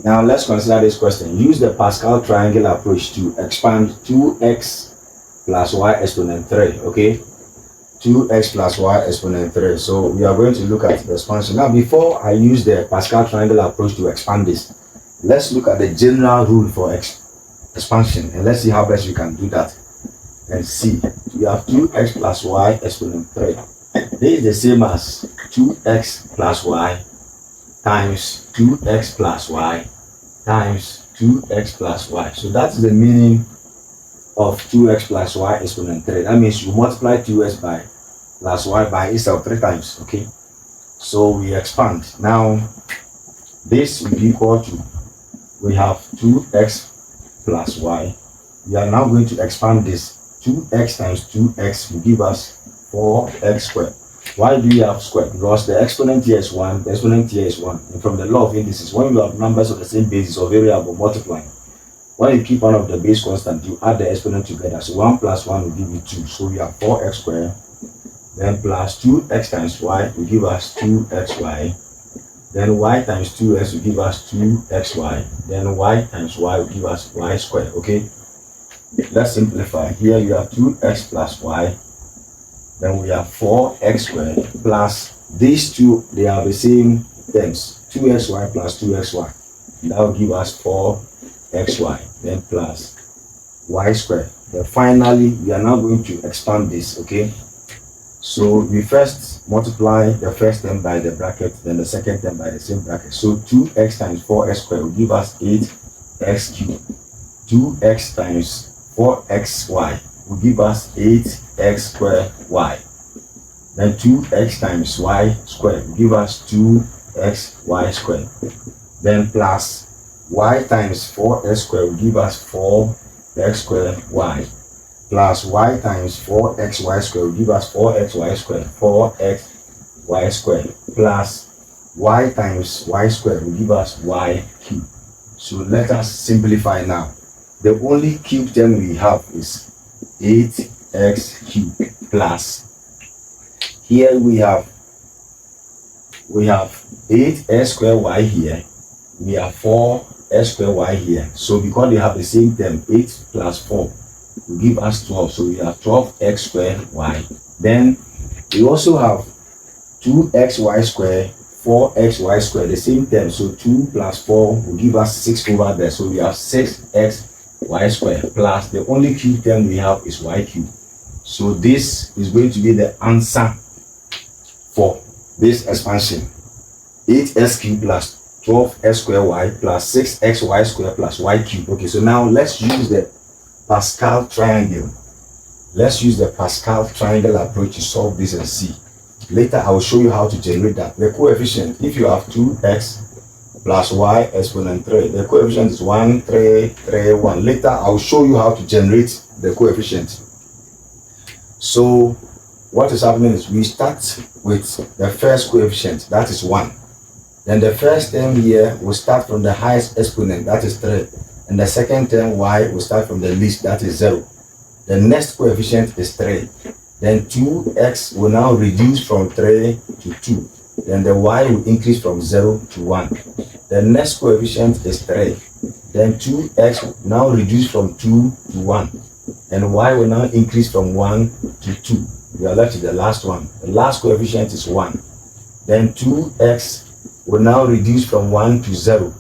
Now let's consider this question. Use the Pascal triangle approach to expand 2x plus y exponent 3. Okay, 2x plus y exponent 3. So we are going to look at the expansion. Now before I use the Pascal triangle approach to expand this, let's look at the general rule for expansion, and let's see how best we can do that. And see, we have 2x plus y exponent 3. This is the same as 2x plus y times 2x plus y times 2x plus y. So that's the meaning of 2x plus y exponent 3. That means you multiply 2x by plus y by itself 3 times. Okay, so we expand. Now this will be equal to, we have 2x plus y. We are now going to expand this. 2x times 2x will give us 4x squared. Why do you have squared? Because the exponent here is 1, the exponent here is 1. And from the law of indices, when you have numbers of the same basis or variable multiplying, when you keep one of the base constant, you add the exponent together. So 1 plus 1 will give you 2. So we have 4x squared. Then plus 2x times y will give us 2xy. Then y times 2x will give us 2xy. Then y times y will give us y squared. Okay? Let's simplify. Here you have 2x plus y. Then we have 4x squared plus these two, they are the same terms. 2xy plus 2xy. That will give us 4xy. Then plus y squared. Then finally, we are now going to expand this. Okay? So we first multiply the first term by the bracket, then the second term by the same bracket. So 2x times 4x squared will give us 8x cubed. 2x times 4xy will give us 8x squared y. Then 2x times y squared will give us 2xy squared. Then plus y times 4x squared will give us 4x squared y. Plus y times 4xy squared will give us 4xy squared, 4xy squared. Plus y times y squared will give us y cubed. So let us simplify now. The only cube term we have is 8x cubed plus, here we have 8x squared y here, we have 4x squared y here. So because they have the same term, 8 plus 4 will give us 12. So we have 12x squared y. Then we also have 2xy squared, 4xy squared, the same term. So 2 plus 4 will give us 6 over there. So we have 6xy squared plus the only cube term we have is y cubed. So this is going to be the answer for this expansion. 8x cubed plus 12x squared y plus 6xy squared plus y cubed. Okay, so now let's use the Pascal triangle. Let's use the Pascal triangle approach to solve this and see. Later I will show you how to generate that. The coefficient, if you have 2x plus y exponent 3, the coefficient is 1, 3, 3, 1. Later I will show you how to generate the coefficient. So what is happening is we start with the first coefficient, that is 1. Then the first term here will start from the highest exponent, that is 3. And the second term y will start from the least, that is 0. The next coefficient is 3. Then 2x will now reduce from 3 to 2. Then the y will increase from 0 to 1. The next coefficient is 3. Then 2x will now reduce from 2 to 1. And y will now increase from 1 to 2. We are left with the last one. The last coefficient is 1. Then 2x will now reduce from 1 to 0.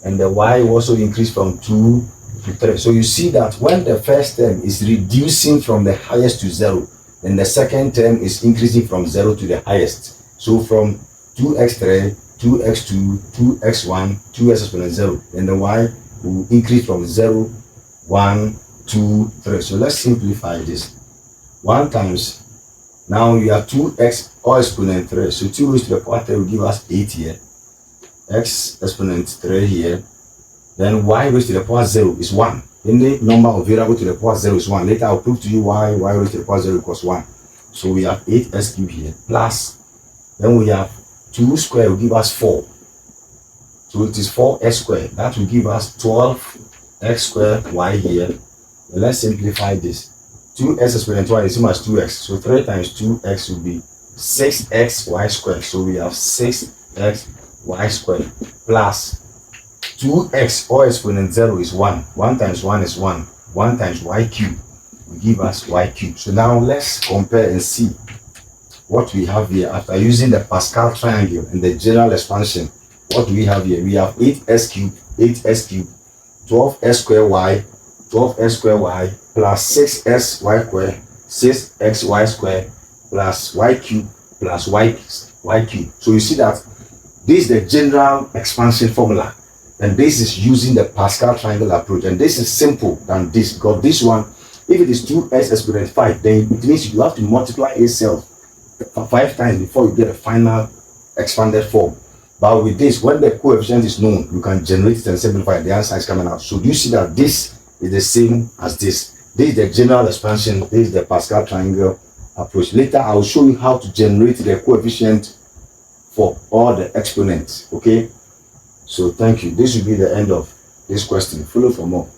And the y will also increase from 2 to 3. So you see that when the first term is reducing from the highest to 0, then the second term is increasing from 0 to the highest. So from 2x3, 2x2, 2x1, 2x exponent 0. Then the y will increase from 0, 1, 2, 3. So let's simplify this. 1 times, now you have 2x or exponent 3. So 2 raised to the power 3 will give us 8 here. X exponent 3 here. Then y raised to the power 0 is 1. Any number of variable to the power 0 is 1. Later I'll prove to you why y raised to the power 0 equals 1. So we have 8x cubed here plus, then we have 2 squared will give us 4. So it is 4x squared. That will give us 12x squared y here. And let's simplify this. 2x exponent y is the same as 2x. So 3 times 2x will be 6x y squared. So we have 6x y squared plus 2x or exponent 0 is 1. 1 times 1 is 1. 1 times y cube will give us y cube. So now let's compare and see what we have here after using the Pascal triangle and the general expansion. What do we have here? We have 8s cubed, 12s square y, 12s square y plus 6s y square, 6xy square plus y cube plus y cube. So you see that this is the general expansion formula, and this is using the Pascal triangle approach, and this is simple than this, because this one, if it is 2s exponent 5, then it means you have to multiply itself 5 times before you get a final expanded form. But with this, when the coefficient is known, you can generate it and simplify it. The answer is coming out. So do you see that this is the same as this? This is the general expansion. This is the Pascal triangle approach. Later, I will show you how to generate the coefficient for all the exponents. Okay? So thank you. This will be the end of this question. Follow for more.